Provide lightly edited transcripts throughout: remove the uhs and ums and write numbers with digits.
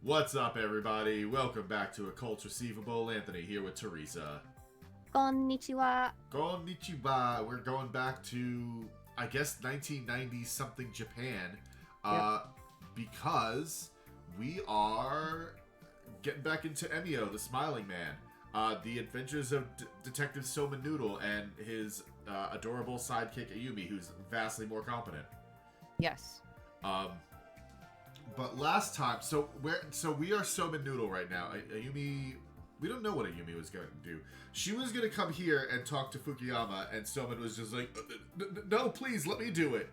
What's up, everybody? Welcome back to Occults Receivable. Anthony here with Theresa. Konnichiwa. Konnichiwa. We're going back to, I guess, 1990-something Japan. Because we are getting back into Emio, the Smiling Man. The adventures of Detective Soma Noodle and his adorable sidekick Ayumi, who's vastly more competent. Yes. But last time, so we are Soma Noodle right now. Ayumi, we don't know what Ayumi was going to do. She was going to come here and talk to Fukuyama, and Soma was just like, no, please, let me do it.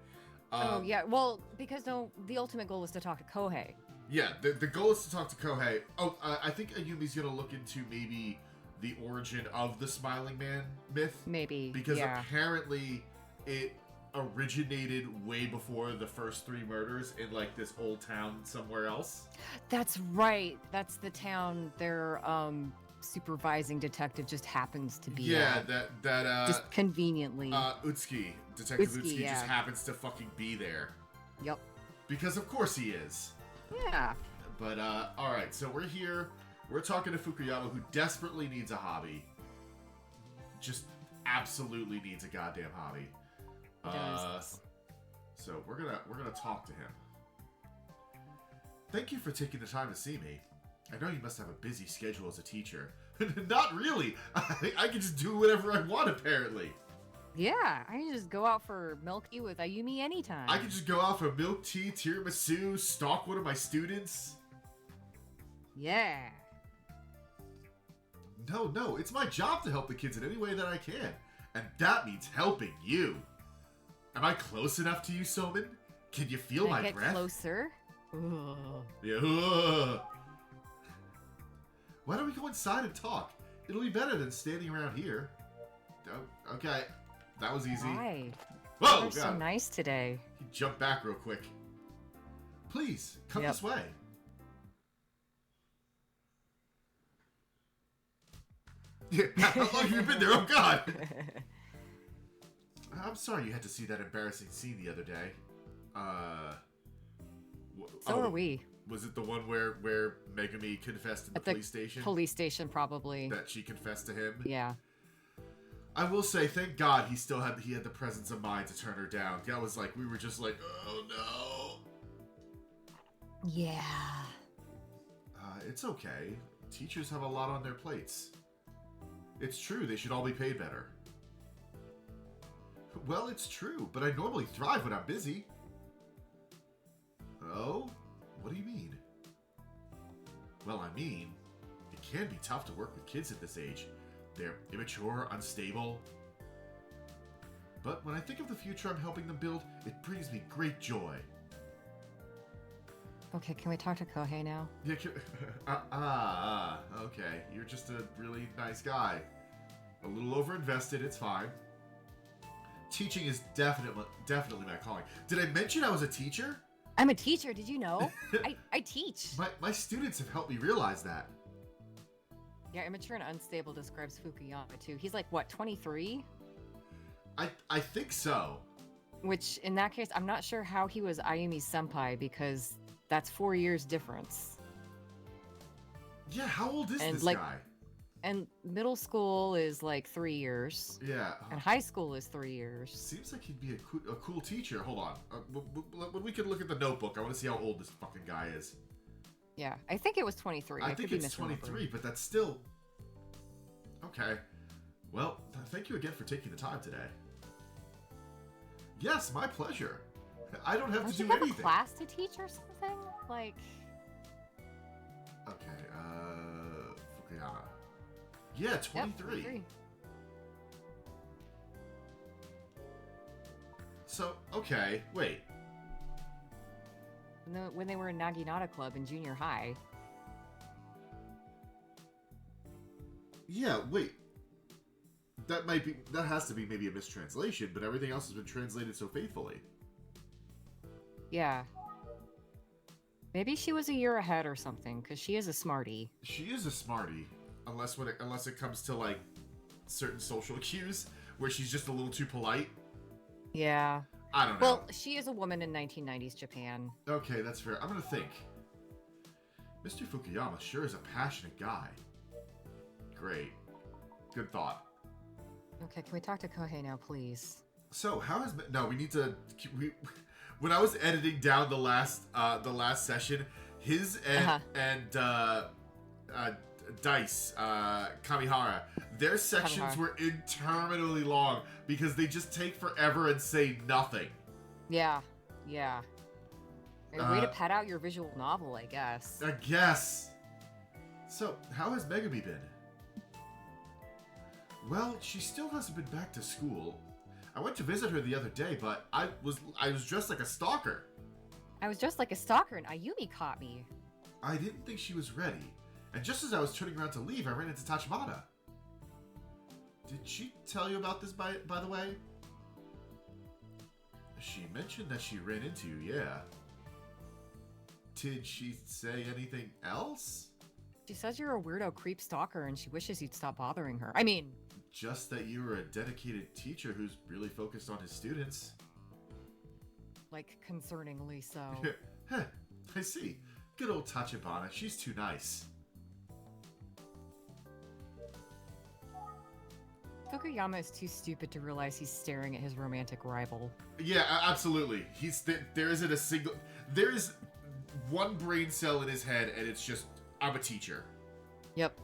Well, because the ultimate goal was to talk to Kohei. Yeah, the goal is to talk to Kohei. I think Ayumi's going to look into maybe the origin of the Smiling Man myth. Maybe, because apparently it originated way before the first three murders in like this old town somewhere else. That's right. That's the town their supervising detective just happens to be at. that just conveniently. Utsuki, Detective Utsuki yeah. just happens to fucking be there. Yep. Because of course he is. Yeah. But alright, so we're here. We're talking to Fukuyama, who desperately needs a hobby. Just absolutely needs a goddamn hobby. So we're gonna talk to him. Thank you for taking the time to see me. I know you must have a busy schedule as a teacher. Not really. I can just do whatever I want, apparently. Yeah, I can just go out for milk tea with Ayumi anytime. I can just go out for milk tea, tiramisu, stalk one of my students. Yeah. No, it's my job to help the kids in any way that I can. And that means helping you. Am I close enough to you, Soman? Can you feel my get breath? Closer? Ugh. Yeah. Why don't we go inside and talk? It'll be better than standing around here. Oh, okay. That was easy. Why? Whoa, You're so nice today. He jumped back real quick. Please, come this way. Yeah, how long have you been there? Oh, God! I'm sorry you had to see that embarrassing scene the other day. So are we. Was it the one where Megumi confessed in the police station? Police station, probably. That she confessed to him? Yeah. I will say, thank God he had the presence of mind to turn her down. That was like, we were just like, oh no. Yeah. It's okay. Teachers have a lot on their plates. It's true, they should all be paid better. Well, it's true, but I normally thrive when I'm busy. Oh? What do you mean? Well, I mean, it can be tough to work with kids at this age. They're immature, unstable. But when I think of the future I'm helping them build, it brings me great joy. Okay, can we talk to Kohei now? Yeah, okay. You're just a really nice guy. A little overinvested, it's fine. Teaching is definitely my calling. Did I mention I was a teacher? I'm a teacher, did you know? I teach. My students have helped me realize that. Yeah, immature and unstable describes Fukuyama too. He's like, what, 23? I think so. Which, in that case, I'm not sure how he was Ayumi's senpai, because that's 4 years difference. Yeah, how old is this guy? And middle school is like 3 years. Yeah. And high school is 3 years. Seems like he'd be a cool teacher. Hold on. When we can look at the notebook, I want to see how old this fucking guy is. Yeah, I think it was 23. I think it's 23, but that's still... Okay. Well, thank you again for taking the time today. Yes, my pleasure. I don't have to do anything. A class to teach or something? Like... Okay, Fukuyama. Yeah, 23. Yep, 23. So, okay, wait. When they were in Naginata Club in junior high. Yeah, wait. That has to be maybe a mistranslation, but everything else has been translated so faithfully. Yeah. Maybe she was a year ahead or something, because she is a smarty. She is a smarty, unless it comes to like certain social cues where she's just a little too polite. Yeah. I don't know. Well, she is a woman in 1990s Japan. Okay, that's fair. I'm gonna think. Mr. Fukuyama sure is a passionate guy. Great. Good thought. Okay, can we talk to Kohei now, please? So, how has... No, we need to... When I was editing down the last session, his and Dice, Kamihara, their sections were interminably long because they just take forever and say nothing. Yeah. A way to pad out your visual novel, I guess. I guess. So, how has Megami been? Well, she still hasn't been back to school. I went to visit her the other day, but I was dressed like a stalker. I was dressed like a stalker and Ayumi caught me. I didn't think she was ready. And just as I was turning around to leave, I ran into Tachibana. Did she tell you about this, by the way? She mentioned that she ran into you, yeah. Did she say anything else? She says you're a weirdo creep stalker and she wishes you'd stop bothering her. I mean... Just that you were a dedicated teacher who's really focused on his students. Like, concerningly so. Heh, I see. Good old Tachibana, she's too nice. Fukuyama is too stupid to realize he's staring at his romantic rival. Yeah, absolutely. There is one brain cell in his head, and it's just, I'm a teacher. Yep.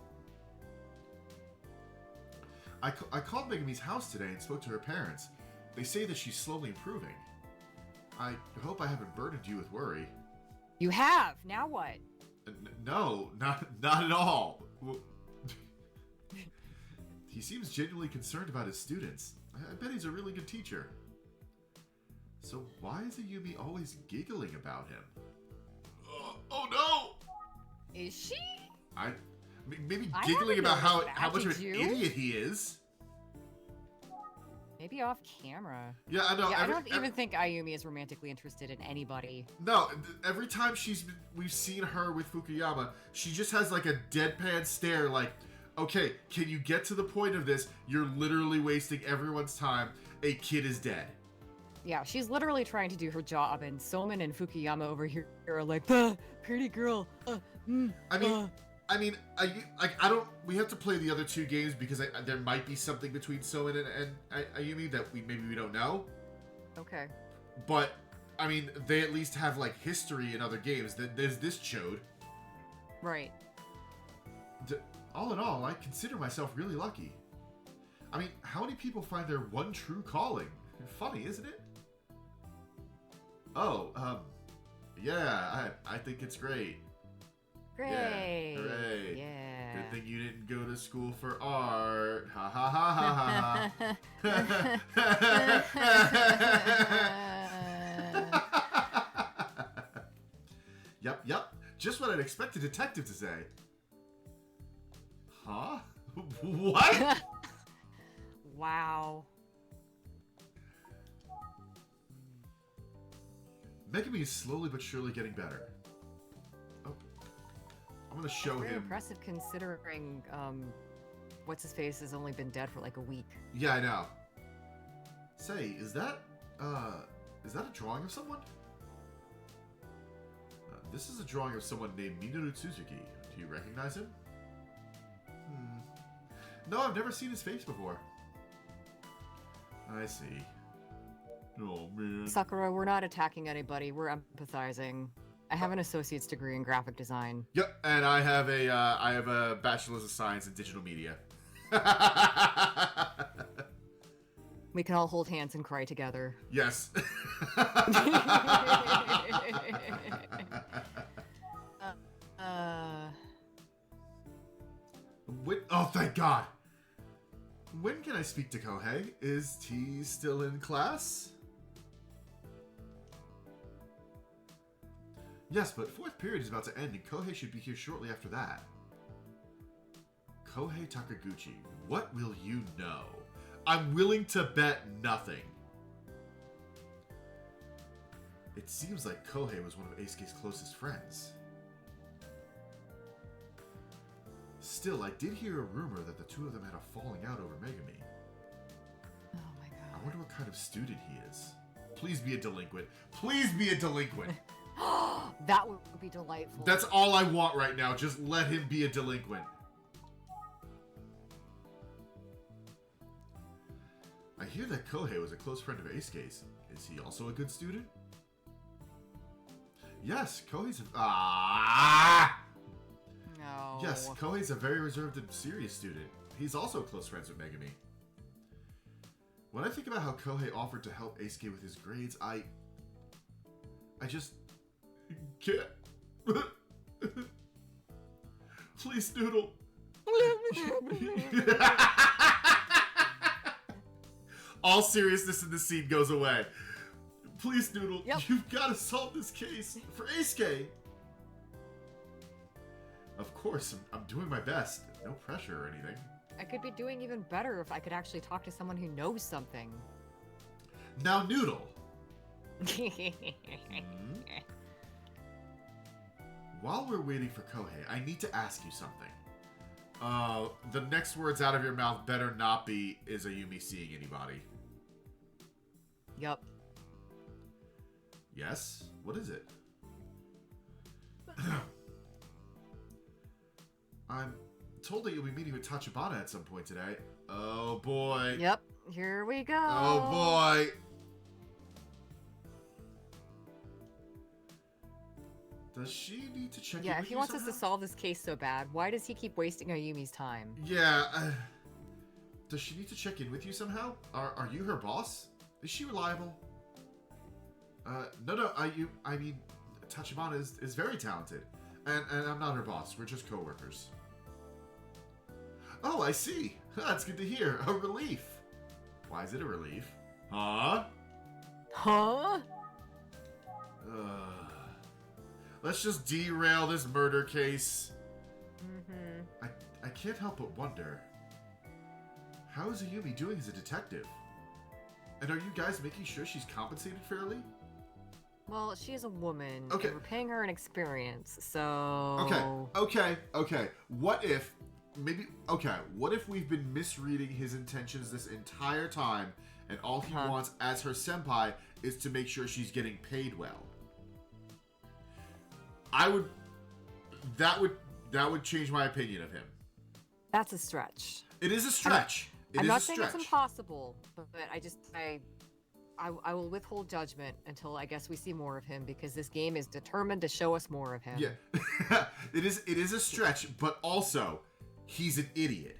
I called Megami's house today and spoke to her parents. They say that she's slowly improving. I hope I haven't burdened you with worry. You have! Now what? No, not at all. He seems genuinely concerned about his students. I bet he's a really good teacher. So why is Ayumi always giggling about him? Oh no! Is she? Maybe giggling about how much of an idiot he is. Maybe off camera. Yeah, I know. Yeah, I don't even think Ayumi is romantically interested in anybody. No, every time we've seen her with Fukuyama, she just has like a deadpan stare like, okay, can you get to the point of this? You're literally wasting everyone's time. A kid is dead. Yeah, she's literally trying to do her job, and Somen and Fukuyama over here are like, the pretty girl. I mean, we have to play the other two games because there might be something between Soen and Ayumi that we don't know. Okay. But, I mean, they at least have, like, history in other games. There's this chode. Right. All in all, I consider myself really lucky. I mean, how many people find their one true calling? Funny, isn't it? Oh, yeah, I think it's great. Great. Yeah, hooray. Yeah. Good thing you didn't go to school for art. Ha ha ha ha ha. Yep. Just what I'd expect a detective to say. Huh? What? Wow. Megami is slowly but surely getting better. Oh. I'm gonna show Very him. impressive considering, what's his face has only been dead for like a week. Yeah, I know. Say, is that a drawing of someone? This is a drawing of someone named Minoru Tsuzuki. Do you recognize him? No, I've never seen his face before. I see. Oh, man. Sakura, we're not attacking anybody. We're empathizing. I have an associate's degree in graphic design. Yep, and I have a bachelor's of science in digital media. We can all hold hands and cry together. Yes. Oh, thank God. When can I speak to Kohei? Is he still in class? Yes, but fourth period is about to end and Kohei should be here shortly after that. Kohei Takaguchi, what will you know? I'm willing to bet nothing. It seems like Kohei was one of Eisuke's closest friends. Still, I did hear a rumor that the two of them had a falling out over Megami. Oh my God. I wonder what kind of student he is. Please be a delinquent. Please be a delinquent. That would be delightful. That's all I want right now. Just let him be a delinquent. I hear that Kohei was a close friend of Eisuke's. Is he also a good student? Yes, Kohei's No. Yes, Kohei's a very reserved and serious student. He's also close friends with Megami. When I think about how Kohei offered to help Eisuke with his grades, I just can't. Please, Noodle. All seriousness in the scene goes away. Please, Noodle, you've got to solve this case for Eisuke. Of course, I'm doing my best. No pressure or anything. I could be doing even better if I could actually talk to someone who knows something. Now, Noodle. While we're waiting for Kohei, I need to ask you something. The next words out of your mouth better not be, is Ayumi seeing anybody? Yup. Yes? What is it? I'm told that you'll be meeting with Tachibana at some point today. Oh boy. Yep. Here we go. Oh boy. Does she need to check in with if he you wants somehow? us to solve this case so bad, why does he keep wasting Ayumi's time? Yeah. Does she need to check in with you somehow? Are you her boss? Is she reliable? No. I mean, Tachibana is very talented, and I'm not her boss. We're just co-workers. Oh, I see. That's good to hear. A relief. Why is it a relief? Huh? Huh? Let's just derail this murder case. Mm-hmm. I can't help but wonder. How is Ayumi doing as a detective? And are you guys making sure she's compensated fairly? Well, she is a woman. Okay. And we're paying her an experience, so... Okay. What if we've been misreading his intentions this entire time, and all he wants as her senpai is to make sure she's getting paid well? That would change my opinion of him. That's a stretch. It is a stretch. I'm not saying it's impossible, but I will withhold judgment until I guess we see more of him, because this game is determined to show us more of him. Yeah. It is a stretch, but also he's an idiot.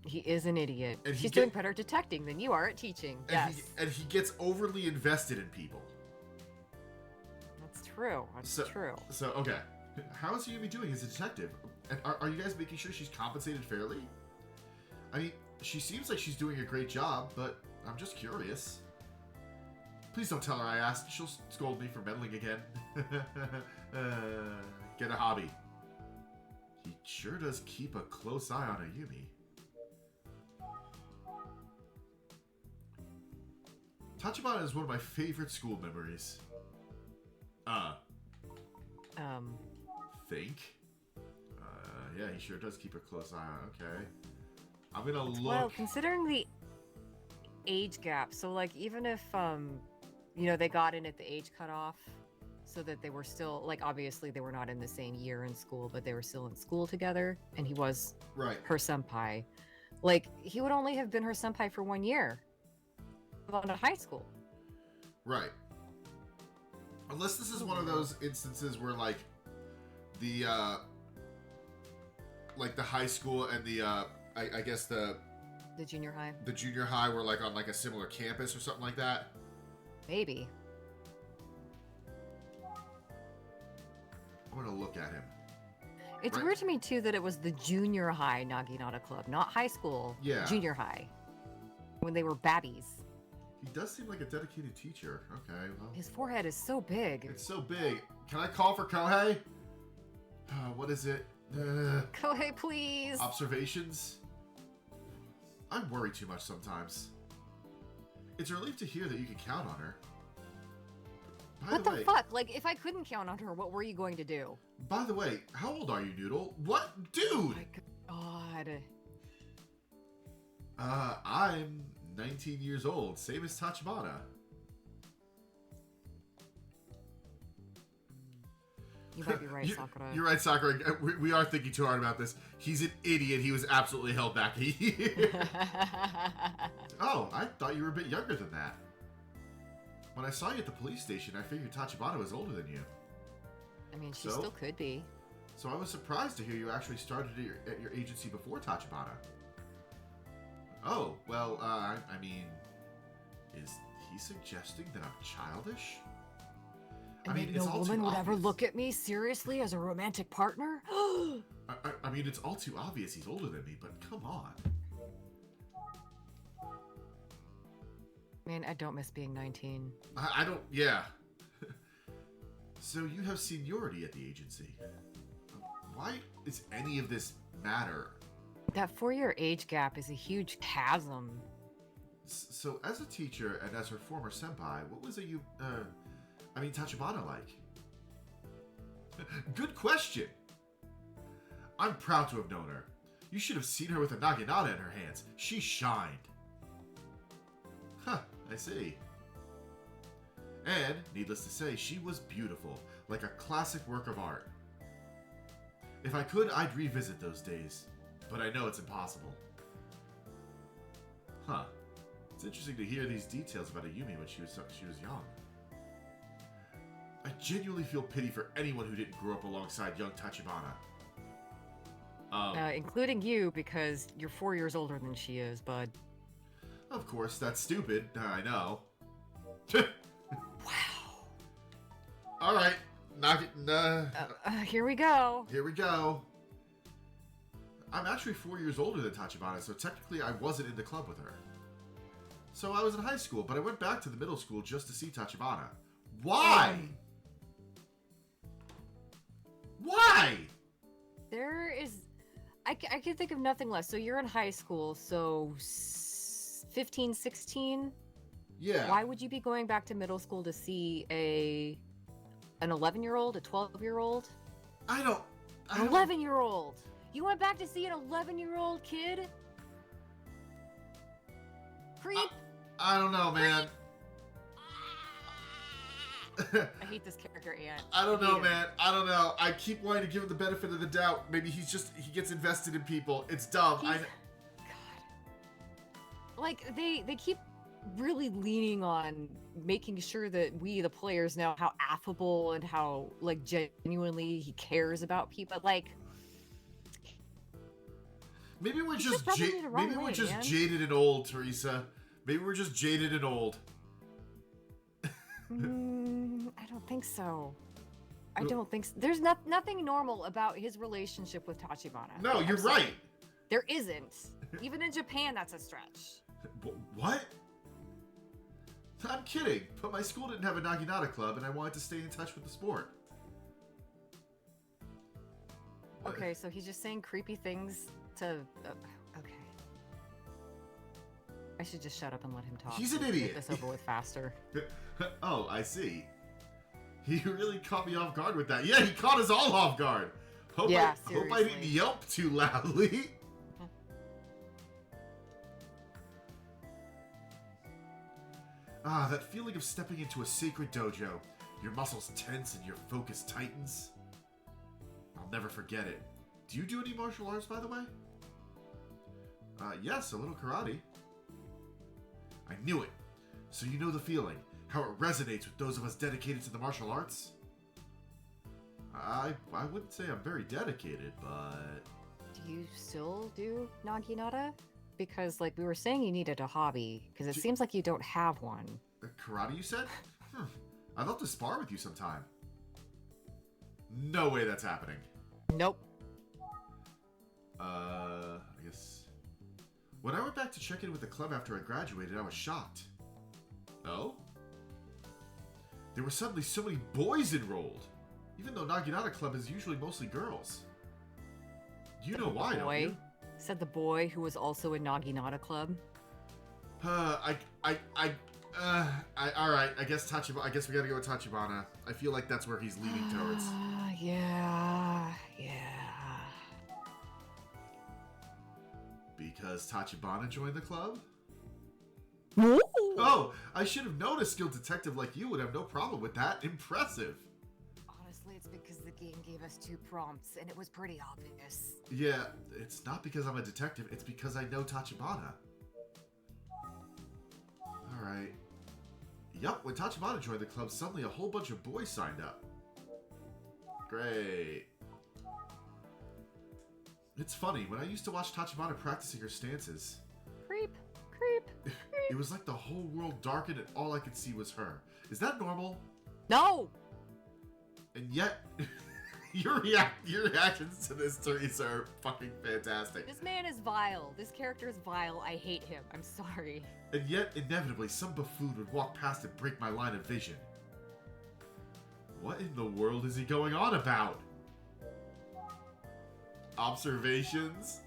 He is an idiot. And She's doing better detecting than you are at teaching. And he gets overly invested in people. That's true. That's true. So, okay. How is Yumi doing as a detective? And are you guys making sure she's compensated fairly? I mean, she seems like she's doing a great job, but I'm just curious. Please don't tell her I asked. She'll scold me for meddling again. Get a hobby. He sure does keep a close eye on Ayumi. Tachibana is one of my favorite school memories. Think? Yeah, he sure does keep a close eye on. Okay. I'm gonna look. Well, considering the age gap, so like even if they got in at the age cutoff, so that they were still like, obviously they were not in the same year in school, but they were still in school together, and he was her senpai. Like, he would only have been her senpai for 1 year. On to high school. Right. Unless this is one of those instances where like the high school and the I guess the junior high. The junior high were like on like a similar campus or something like that. Maybe. I'm gonna look at him. It's weird to me too that it was the junior high Naginata Club, not high school. Yeah. Junior high. When they were babbies. He does seem like a dedicated teacher. Okay, well. His forehead is so big. It's so big. Can I call for Kohei? What is it? Kohei, please. Observations? I worry too much sometimes. It's a relief to hear that you can count on her. What the fuck? Like, if I couldn't count on her, what were you going to do? By the way, how old are you, Noodle? What? Dude! Oh my God. I'm 19 years old, same as Tachibana. You might be right, Sakura. You're right, Sakura. We are thinking too hard about this. He's an idiot. He was absolutely held back a year. Oh, I thought you were a bit younger than that. When I saw you at the police station, I figured Tachibana was older than you. I mean, she still could be. So I was surprised to hear you actually started at your agency before Tachibana. Oh, well, I mean, is he suggesting that I'm childish? I mean, no woman would ever look at me seriously as a romantic partner? I mean, it's all too obvious he's older than me, but come on. Man, I don't miss being 19. I don't, yeah. So you have seniority at the agency. Why does any of this matter? That 4-year age gap is a huge chasm. So as a teacher and as her former senpai, what was Tachibana like? Good question. I'm proud to have known her. You should have seen her with a naginata in her hands. She shined. Huh, I see. And, needless to say, she was beautiful, like a classic work of art. If I could, I'd revisit those days, but I know it's impossible. Huh. It's interesting to hear these details about Ayumi when she was young. I genuinely feel pity for anyone who didn't grow up alongside young Tachibana. Including you, because you're 4 years older than she is, bud. Of course, that's stupid. I know. Wow. All right, knock it. Here we go. Here we go. I'm actually 4 years older than Tachibana, so technically I wasn't in the club with her. So I was in high school, but I went back to the middle school just to see Tachibana. Why? Why? There is... I can think of nothing less. So you're in high school, so 15, 16? Yeah. Why would you be going back to middle school to see an 11-year-old, a 12-year-old? I don't... An 11-year-old! You went back to see an 11-year-old kid? Creep! I don't know, man. I hate this character, Ant. I don't know, man. I don't know. I keep wanting to give him the benefit of the doubt. Maybe he gets invested in people. It's dumb. God. Like, they keep really leaning on making sure that we, the players, know how affable and how, like, genuinely he cares about people. Like, maybe we're just jaded and old, Theresa. Maybe we're just jaded and old. I don't think so. I don't think so. There's nothing normal about his relationship with Tachibana. No, you're right. There isn't. Even in Japan, that's a stretch. What? I'm kidding, but my school didn't have a Naginata club and I wanted to stay in touch with the sport. Okay, so he's just saying creepy things to... okay. I should just shut up and let him talk. He's an idiot. Get this over with faster. Oh, I see. He really caught me off guard with that. Yeah, he caught us all off guard. Hope I didn't yelp too loudly. That feeling of stepping into a sacred dojo. Your muscles tense and your focus tightens. I'll never forget it. Do you do any martial arts, by the way? Yes, a little karate. I knew it. So you know the feeling, how it resonates with those of us dedicated to the martial arts? I wouldn't say I'm very dedicated, but... Do you still do Naginata? Because, like we were saying, you needed a hobby, because it seems like you don't have one. Karate, you said? I'd love to spar with you sometime. No way that's happening. Nope. I guess... When I went back to check in with the club after I graduated, I was shocked. Oh? There were suddenly so many boys enrolled, even though Naginata Club is usually mostly girls. You know why, don't you? Said the boy who was also in Naginata Club. Alright, I guess Tachibana. I guess we gotta go with Tachibana. I feel like that's where he's leaning towards. Yeah. Because Tachibana joined the club? Ooh. Oh, I should have known a skilled detective like you would have no problem with that. Impressive. Honestly, it's because the game gave us 2 prompts, and it was pretty obvious. Yeah, it's not because I'm a detective, it's because I know Tachibana. Alright. Yup, when Tachibana joined the club, suddenly a whole bunch of boys signed up. Great. It's funny, when I used to watch Tachibana practicing her stances... Creep. It was like the whole world darkened and all I could see was her. Is that normal? No! And yet, your reactions to this, Theresa, are fucking fantastic. This man is vile. This character is vile. I hate him. I'm sorry. And yet, inevitably, some buffoon would walk past and break my line of vision. What in the world is he going on about? Observations?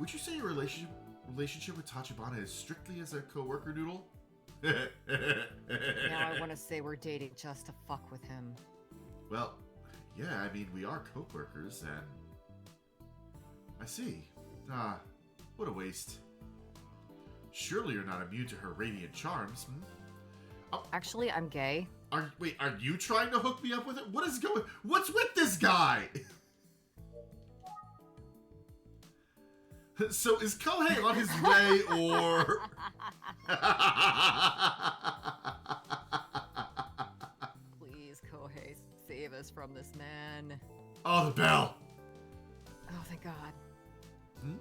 Would you say your relationship with Tachibana is strictly as a co-worker, Noodle? Now I want to say we're dating just to fuck with him. Well, yeah, I mean, we are co-workers, and... I see. Ah, what a waste. Surely you're not immune to her radiant charms, hmm? Oh, Actually, I'm gay. wait, are you trying to hook me up with it? What's with this guy? So is Kohei on his way, or... Please, Kohei, save us from this man. Oh, the bell! Oh, thank God. Hmm?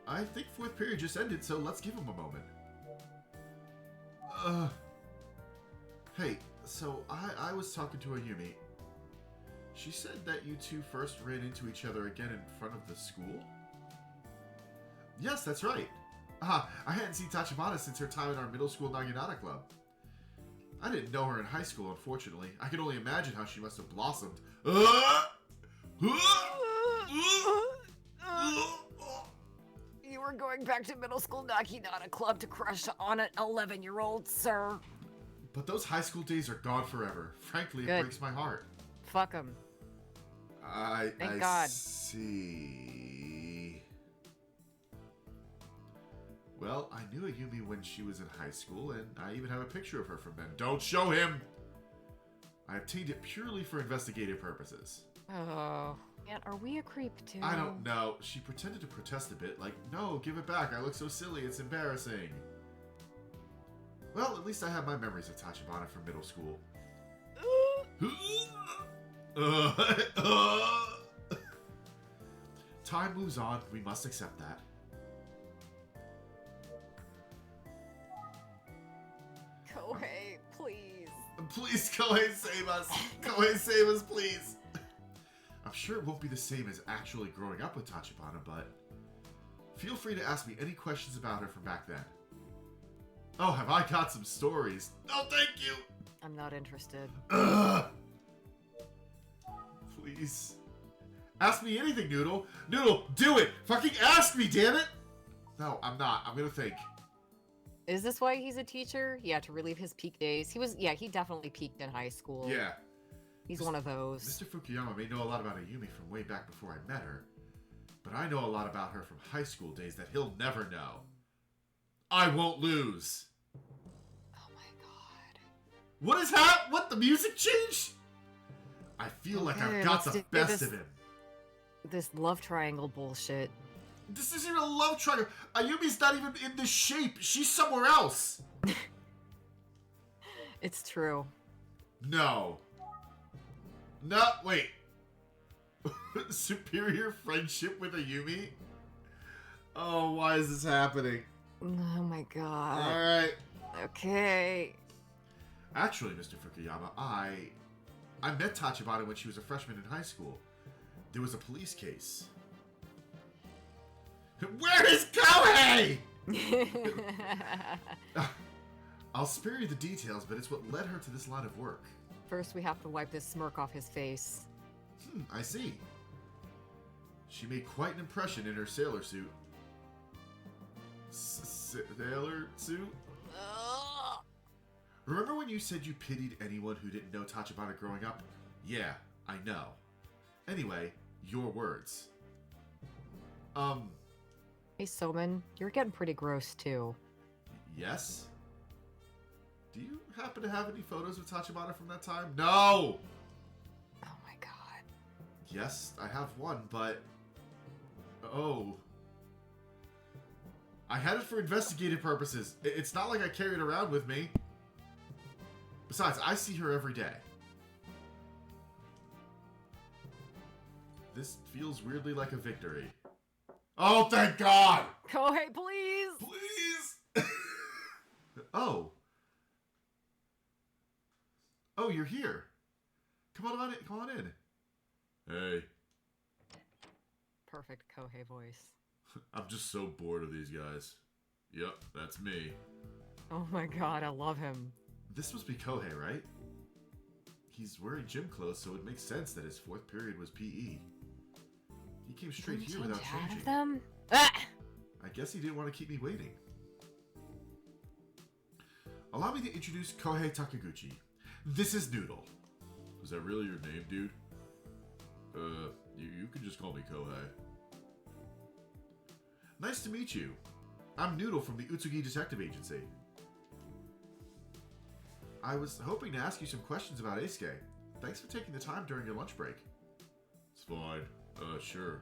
I think 4th period just ended, so let's give him a moment. Hey, so I was talking to Ayumi. She said that you two first ran into each other again in front of the school? Yes, that's right. I hadn't seen Tachibana since her time in our middle school Naginata club. I didn't know her in high school, unfortunately. I can only imagine how she must have blossomed. You were going back to middle school Naginata club to crush on an 11-year-old, sir. But those high school days are gone forever. Frankly, Good. it breaks my heart. Fuck him. Thank God. See. Well, I knew Ayumi when she was in high school, and I even have a picture of her from then. Don't show him! I obtained it purely for investigative purposes. Oh. And are we a creep too? I don't know. She pretended to protest a bit, like, no, give it back. I look so silly, it's embarrassing. Well, at least I have my memories of Tachibana from middle school. Time moves on. We must accept that. Kohei, please. Please, Kohei, save us. Kohei, save us, please. I'm sure it won't be the same as actually growing up with Tachibana, but feel free to ask me any questions about her from back then. Oh, have I got some stories? No, thank you. I'm not interested. Please. Ask me anything, Noodle. Noodle, do it! Fucking ask me, damn it! No, I'm not. I'm gonna think. Is this why he's a teacher? Yeah, to relieve his peak days. He definitely peaked in high school. Yeah. He's one of those. Mr. Fukuyama may know a lot about Ayumi from way back before I met her, but I know a lot about her from high school days that he'll never know. I won't lose. Oh my god. What is what? The music changed? I feel like I've got the best of him. This love triangle bullshit. This isn't a love triangle. Ayumi's not even in this shape. She's somewhere else. It's true. No. No, wait. Superior friendship with Ayumi? Oh, why is this happening? Oh my god. Alright. Okay. Actually, Mr. Fukuyama, I met Tachibana when she was a freshman in high school. There was a police case. Where is Kohei? I'll spare you the details, but it's what led her to this line of work. First, we have to wipe this smirk off his face. I see. She made quite an impression in her sailor suit. Sailor suit? Remember when you said you pitied anyone who didn't know Tachibana growing up? Yeah, I know. Anyway, your words. Hey, Soman, you're getting pretty gross, too. Yes? Do you happen to have any photos of Tachibana from that time? No! Oh my god. Yes, I have one, but... Oh. I had it for investigative purposes. It's not like I carry it around with me. Besides, I see her every day. This feels weirdly like a victory. Oh, thank God! Kohei, please! Please! Oh. Oh, you're here. Come on in. Come on in. Hey. Perfect Kohei voice. I'm just so bored of these guys. Yep, that's me. Oh my god, I love him. This must be Kohei, right? He's wearing gym clothes, so it makes sense that his 4th period was PE. He came straight here without changing. Of them? Ah! I guess he didn't want to keep me waiting. Allow me to introduce Kohei Takaguchi. This is Noodle. Is that really your name, dude? You can just call me Kohei. Nice to meet you. I'm Noodle from the Utsugi Detective Agency. I was hoping to ask you some questions about Eisuke. Thanks for taking the time during your lunch break. It's fine. Sure.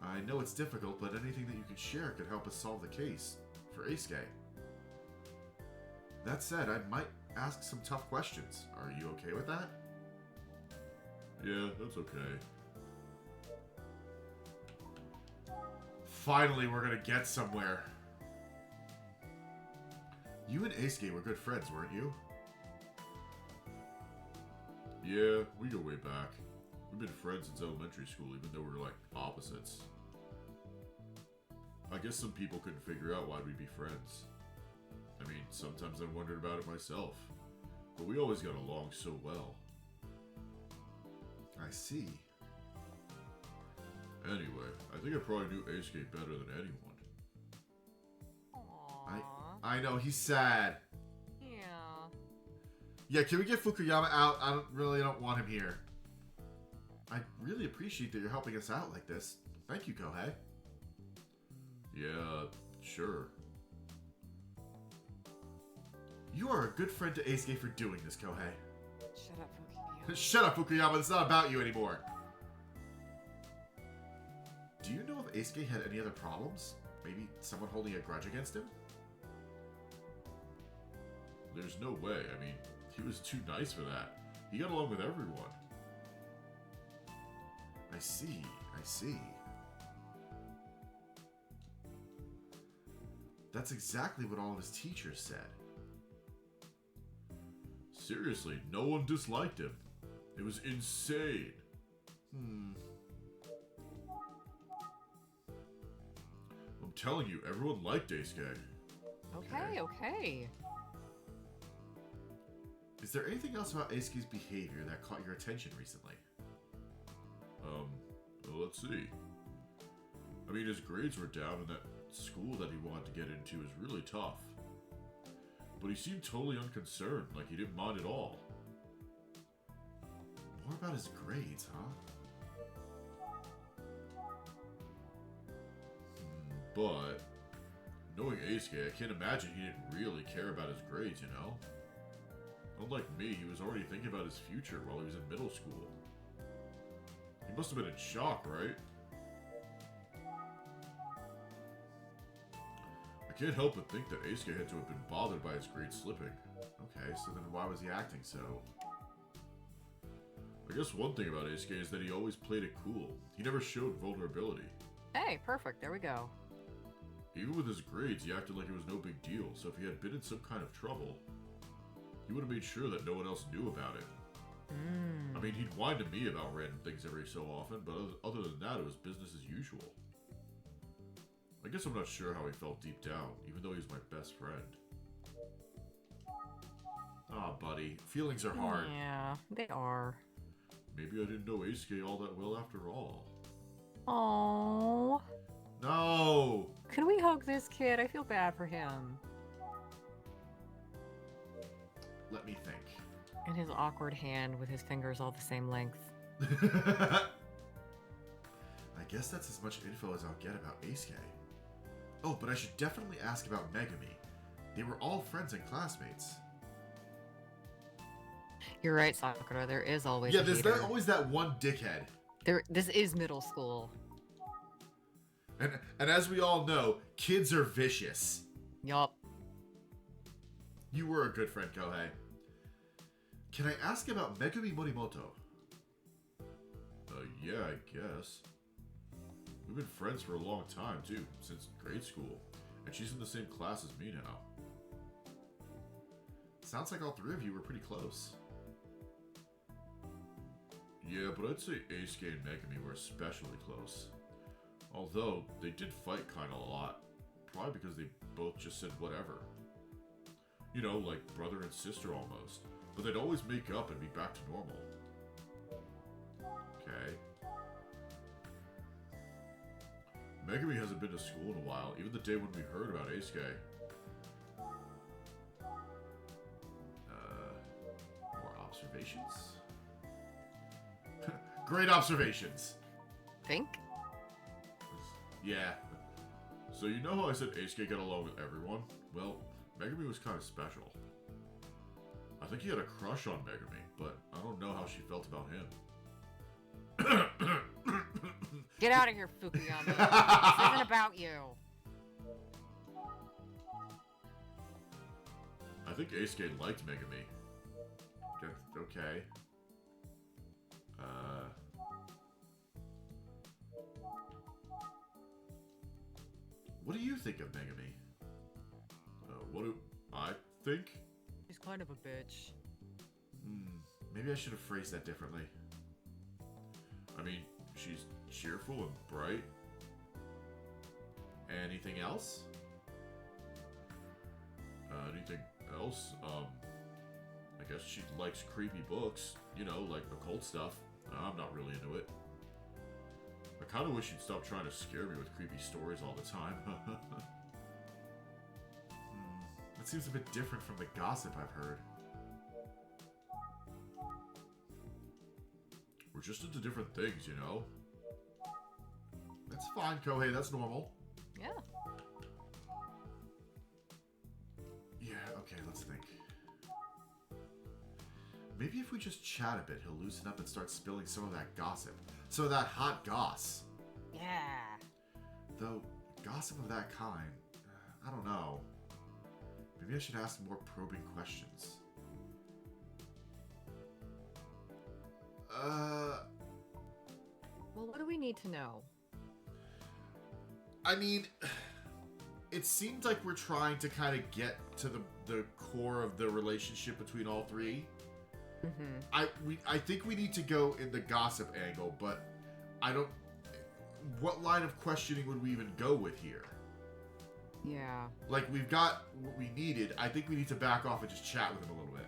I know it's difficult, but anything that you can share could help us solve the case for Eisuke. That said, I might ask some tough questions. Are you okay with that? Yeah, that's okay. Finally, we're gonna get somewhere. You and Eisuke were good friends, weren't you? Yeah, we go way back. We've been friends since elementary school, even though we're like opposites. I guess some people couldn't figure out why we'd be friends. I mean, sometimes I wondered about it myself. But we always got along so well. I see. Anyway, I think I probably knew Eisuke better than anyone. Aww. I know, he's sad. Yeah. Yeah, can we get Fukuyama out? I don't want him here. I really appreciate that you're helping us out like this. Thank you, Kohei. Yeah, sure. You are a good friend to Eisuke for doing this, Kohei. Shut up, Fukuyama. Shut up, Fukuyama. It's not about you anymore. Do you know if Eisuke had any other problems? Maybe someone holding a grudge against him? There's no way. I mean, he was too nice for that. He got along with everyone. I see. That's exactly what all of his teachers said. Seriously, no one disliked him. It was insane. I'm telling you, everyone liked Eisuke. Okay. Is there anything else about Eisuke's behavior that caught your attention recently? Well, let's see. I mean, his grades were down and that school that he wanted to get into is really tough. But he seemed totally unconcerned, like he didn't mind at all. More about his grades, huh? But, knowing Eisuke, I can't imagine he didn't really care about his grades, you know? Unlike me, he was already thinking about his future while he was in middle school. He must have been in shock, right? I can't help but think that Eisuke had to have been bothered by his grades slipping. Okay, so then why was he acting so? I guess one thing about Eisuke is that he always played it cool. He never showed vulnerability. Hey, perfect. There we go. Even with his grades, he acted like it was no big deal, so if he had been in some kind of trouble, he would have made sure that no one else knew about it. I mean, he'd whine to me about random things every so often, but other than that, it was business as usual. I guess I'm not sure how he felt deep down, even though he was my best friend. Aw, buddy. Feelings are hard. Yeah, they are. Maybe I didn't know Eisuke all that well after all. Aww. No! Can we hug this kid? I feel bad for him. Let me think. And his awkward hand with his fingers all the same length. I guess that's as much info as I'll get about Eisuke. Oh, but I should definitely ask about Megumi. They were all friends and classmates. You're right, Sakura. There is always Yeah, a there's hater. always that one dickhead. This is middle school. And as we all know, kids are vicious. Yup. You were a good friend, Kohei. Can I ask about Megumi Morimoto? Yeah, I guess. We've been friends for a long time, too, since grade school. And she's in the same class as me now. Sounds like all three of you were pretty close. Yeah, but I'd say Eisuke and Megumi were especially close. Although, they did fight kinda a lot. Probably because they both just said whatever. You know, like brother and sister almost. But they'd always make up and be back to normal. Okay. Megumi hasn't been to school in a while, even the day when we heard about Eisuke. More observations? Great observations! Think? Yeah. So you know how I said Eisuke got along with everyone? Well, Megumi was kind of special. I think he had a crush on Megumi, but I don't know how she felt about him. Get out of here, Fukuyama. This isn't about you. I think Eisuke liked Megumi. Okay. What do you think of Megumi? What do I think? She's kind of a bitch. Maybe I should have phrased that differently. I mean, she's cheerful and bright. Anything else? Anything else? I guess she likes creepy books. You know, like occult stuff. I'm not really into it. I kind of wish she'd stop trying to scare me with creepy stories all the time. That seems a bit different from the gossip I've heard. We're just into different things, you know? That's fine, Kohei. That's normal. Yeah. Yeah, okay, let's think. Maybe if we just chat a bit, he'll loosen up and start spilling some of that gossip. Some of that hot goss. Yeah. Though, gossip of that kind, I don't know. Maybe I should ask more probing questions. Well, what do we need to know? I mean, it seems like we're trying to kind of get to the core of the relationship between all three. Mm-hmm. I think we need to go in the gossip angle, but I don't... What line of questioning would we even go with here? Yeah. Like, we've got what we needed. I think we need to back off and just chat with him a little bit.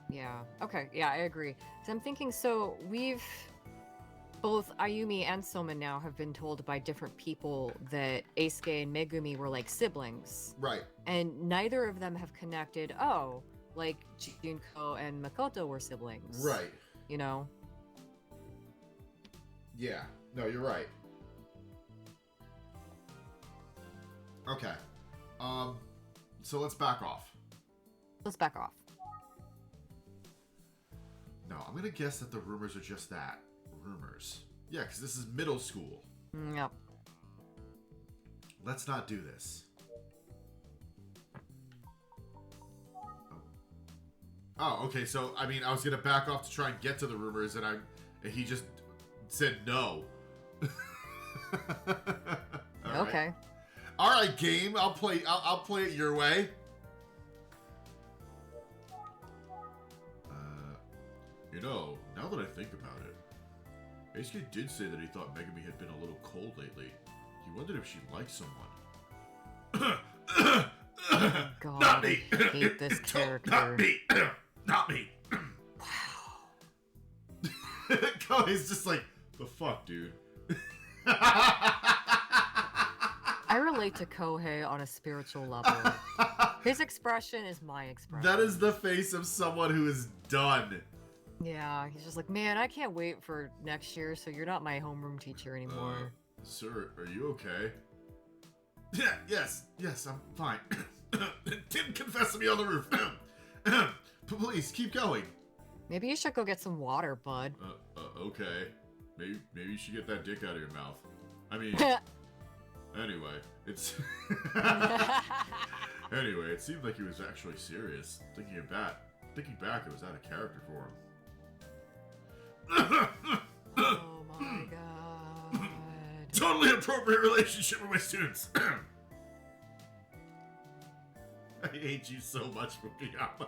Yeah. Okay. Yeah, I agree. So I'm thinking, so we've... Both Ayumi and Soma now have been told by different people that Eisuke and Megumi were like siblings. Right. And neither of them have connected, oh, like Junko and Makoto were siblings. Right. You know? Yeah. No, you're right. Okay. So let's back off. Let's back off. No, I'm gonna guess that the rumors are just that. Rumors. Yeah, because this is middle school. Yep. Let's not do this. Oh, okay. So, I mean, I was gonna back off to try and get to the rumors, and he just said no. Okay. All right, game. I'll play it your way. You know, now that I think about it, Eisuke did say that he thought Megumi had been a little cold lately. He wondered if she liked someone. God, Not me. I hate this character. Not me. Not me. Wow. Kohei's just like, the fuck, dude. I relate to Kohei on a spiritual level. His expression is my expression. That is the face of someone who is done. Yeah, he's just like, man, I can't wait for next year, so you're not my homeroom teacher anymore. Sir, are you okay? Yeah, yes, I'm fine. Didn't confess to me on the roof. Please, keep going. Maybe you should go get some water, bud. Okay. Maybe you should get that dick out of your mouth. I mean, anyway, it's... Anyway, it seemed like he was actually serious. Thinking back, it was out of character for him. Oh my god. Totally appropriate relationship with my students. I hate you so much, Fukuyama.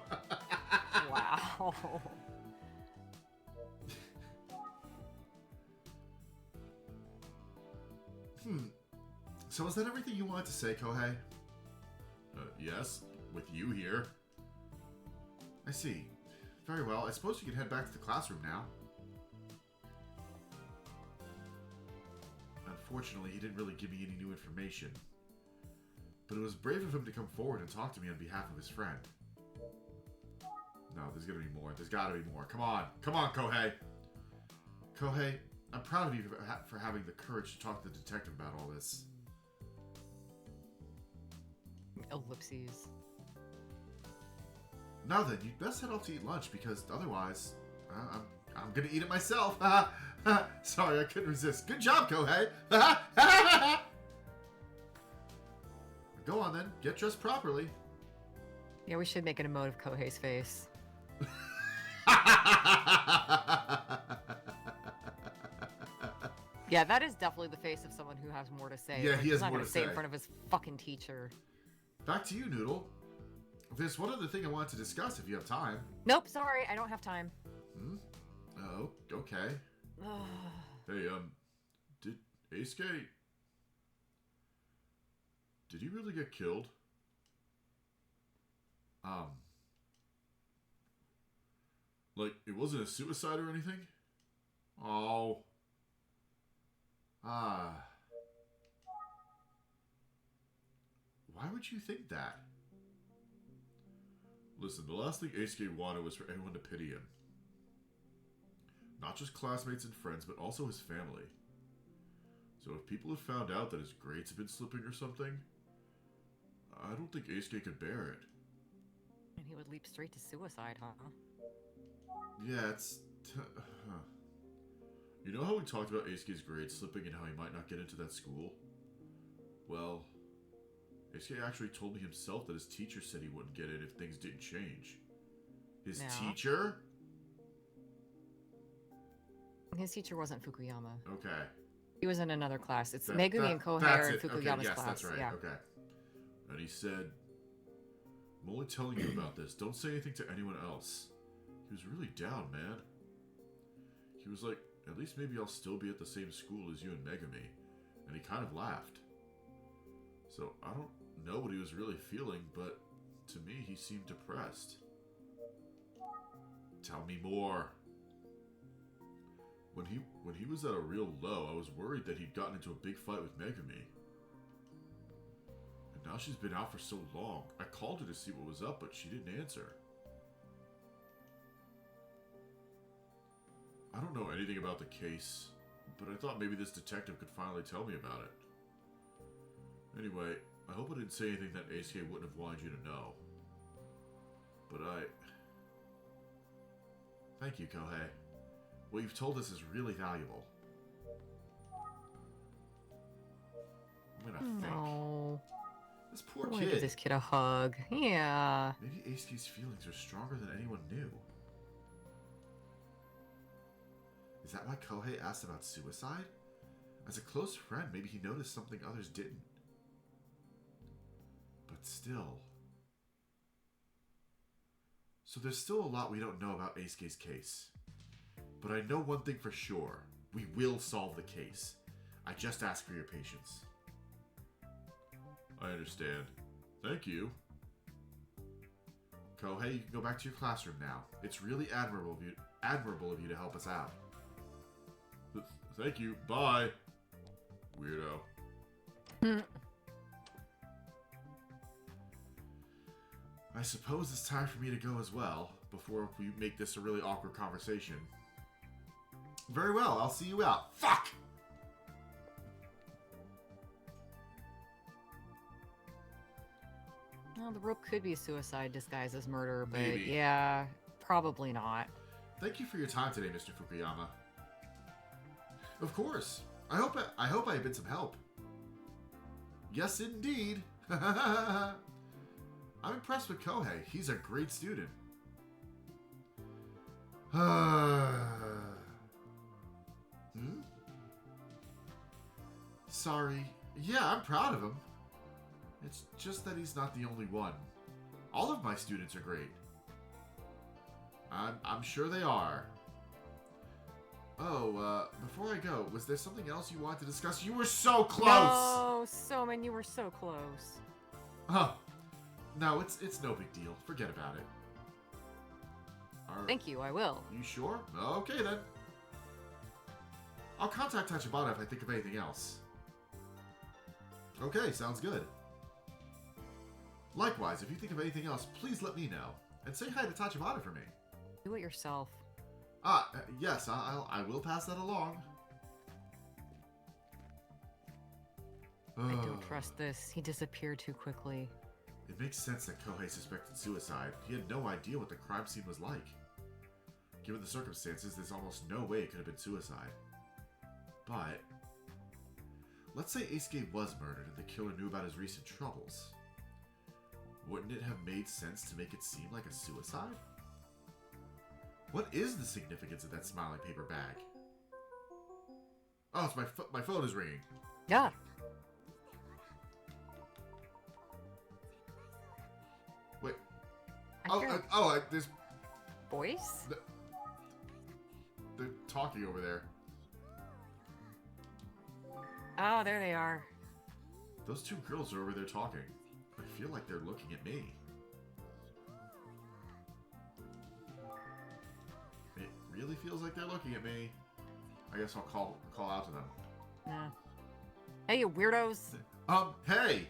Wow. So is that everything you wanted to say, Kohei? Yes, with you here. I see. Very well, I suppose you can head back to the classroom now. Unfortunately, he didn't really give me any new information. But it was brave of him to come forward and talk to me on behalf of his friend. No, there's gonna be more. There's gotta be more. Come on. Come on, Kohei. Kohei, I'm proud of you for having the courage to talk to the detective about all this. Ellipses. Now then, you'd best head off to eat lunch because otherwise, I'm gonna eat it myself. Sorry, I couldn't resist. Good job, Kohei. Go on then, get dressed properly. Yeah, we should make an emote of Kohei's face. Yeah, that is definitely the face of someone who has more to say. Yeah, he has more to say say in front of his fucking teacher. Back to you, Noodle. There's one other thing I wanted to discuss if you have time. Nope, sorry, I don't have time. Oh, okay. Hey, did Eisuke... Did he really get killed? Like, it wasn't a suicide or anything? Oh. Why would you think that? Listen, the last thing Eisuke wanted was for anyone to pity him. Not just classmates and friends, but also his family. So if people had found out that his grades had been slipping or something, I don't think Eisuke could bear it. And he would leap straight to suicide, huh? Yeah, it's... You know how we talked about Eisuke's grades slipping and how he might not get into that school? Well, Eisuke actually told me himself that his teacher said he wouldn't get it if things didn't change. His teacher? His teacher wasn't Fukuyama. Okay. He was in another class. It's Megumi and Kohei are in Fukuyama's class. That's right. Yeah. Okay. And he said, I'm only telling you about this. Don't say anything to anyone else. He was really down, man. He was like, at least maybe I'll still be at the same school as you and Megumi. And he kind of laughed. So I don't know what he was really feeling, but to me he seemed depressed. Tell me more. When he was at a real low, I was worried that he'd gotten into a big fight with Megumi. And now she's been out for so long. I called her to see what was up, but she didn't answer. I don't know anything about the case, but I thought maybe this detective could finally tell me about it. Anyway, I hope I didn't say anything that Eisuke wouldn't have wanted you to know. But Thank you, Kohei. What you've told us is really valuable. I'm gonna think. No. This poor I want to kid. give this kid a hug. Yeah. Maybe Eisuke's feelings are stronger than anyone knew. Is that why Kohei asked about suicide? As a close friend, maybe he noticed something others didn't. But still. So there's still a lot we don't know about Eisuke's case. But I know one thing for sure. We will solve the case. I just ask for your patience. I understand. Thank you. Kohei, you can go back to your classroom now. It's really admirable of you to help us out. Thank you. Bye. Weirdo. I suppose it's time for me to go as well, before we make this a really awkward conversation. Very well, I'll see you out. Fuck! Well, the rope could be suicide disguised as murder, but Maybe. yeah, probably not. Thank you for your time today, Mr. Fukuyama. Of course. I hope I've been some help. Yes, indeed. I'm impressed with Kohei. He's a great student. Sorry. Yeah, I'm proud of him. It's just that he's not the only one. All of my students are great. I'm sure they are. Oh, before I go, was there something else you wanted to discuss? You were so close! No, Soman, you were so close. Oh. No, it's no big deal. Forget about it. Thank you, I will. You sure? Okay, then. I'll contact Tachibana if I think of anything else. Okay, sounds good. Likewise, if you think of anything else, please let me know. And say hi to Tachibana for me. Do it yourself. Yes, I will pass that along. I don't trust this. He disappeared too quickly. It makes sense that Kohei suspected suicide. He had no idea what the crime scene was like. Given the circumstances, there's almost no way it could have been suicide. But let's say Eisuke was murdered and the killer knew about his recent troubles. Wouldn't it have made sense to make it seem like a suicide? What is the significance of that smiling paper bag? Oh, it's my phone is ringing. Yeah. Wait. There's voice? They're talking over there. Oh, there they are. Those two girls are over there talking. I feel like they're looking at me. It really feels like they're looking at me. I guess I'll call out to them. Yeah. Hey, you weirdos. Hey!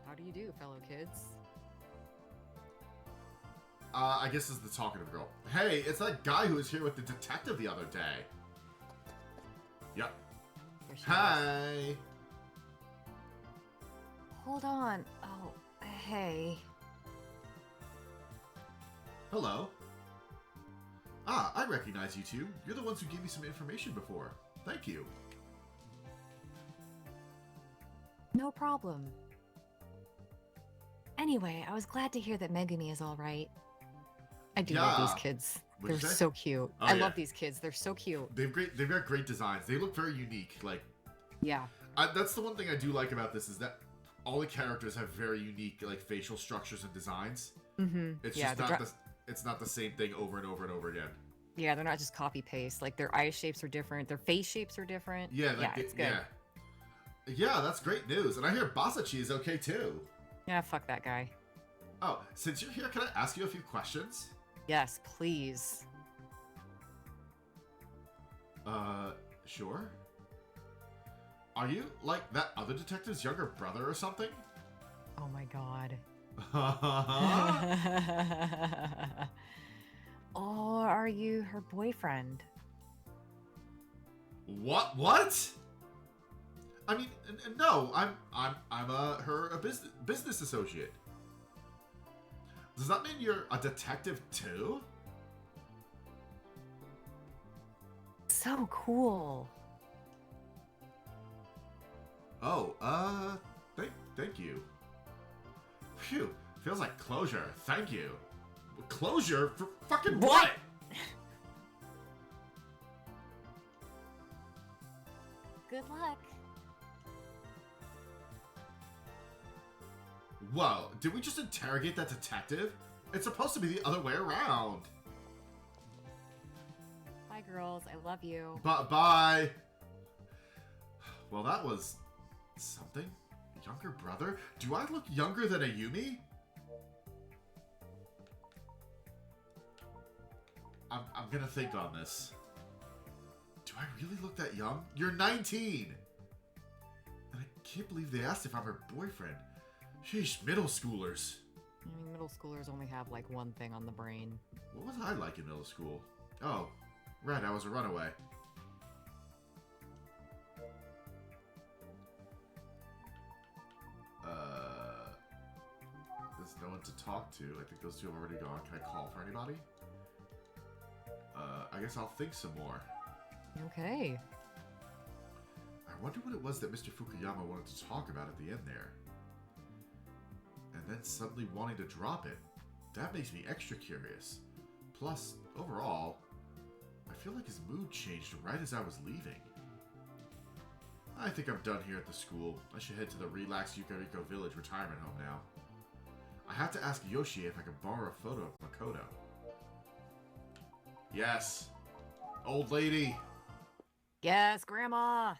How do you do, fellow kids? I guess this is the talkative girl. Hey, it's that guy who was here with the detective the other day. Yep. Hi! Hold on. Oh, hey. Hello. I recognize you two. You're the ones who gave me some information before. Thank you. No problem. Anyway, I was glad to hear that Megumi is all right. I do love these kids. They're so cute. I love these kids. They're so cute. They've got great designs. They look very unique. Like, yeah. That's the one thing I do like about this is that all the characters have very unique like facial structures and designs. Mm-hmm. It's just not the same thing over and over and over again. Yeah, they're not just copy paste. Like their eye shapes are different. Their face shapes are different. Yeah, it's good. Yeah, that's great news. And I hear Basachi is okay too. Yeah, fuck that guy. Oh, since you're here, can I ask you a few questions? Yes, please. Sure. Are you, like, that other detective's younger brother or something? Oh my god. Or are you her boyfriend? What? I mean, no, I'm her business associate. Does that mean you're a detective too? So cool. Oh, thank you. Phew, feels like closure. Thank you. Closure for fucking what? Good luck. Whoa, did we just interrogate that detective? It's supposed to be the other way around. Bye, girls. I love you. Bye. Well, that was something. Younger brother? Do I look younger than Ayumi? I'm gonna think on this. Do I really look that young? You're 19! And I can't believe they asked if I'm her boyfriend. Sheesh, middle schoolers. I mean, middle schoolers only have like one thing on the brain. What was I like in middle school? Oh, right, I was a runaway. no one to talk to. I think those two have already gone. Can I call for anybody? I guess I'll think some more. Okay. I wonder what it was that Mr. Fukuyama wanted to talk about at the end there. And then suddenly wanting to drop it. That makes me extra curious. Plus, overall, I feel like his mood changed right as I was leaving. I think I'm done here at the school. I should head to the Relax Yukariko Village retirement home now. I have to ask Yoshi if I can borrow a photo of Makoto. Yes. Old lady. Yes, Grandma.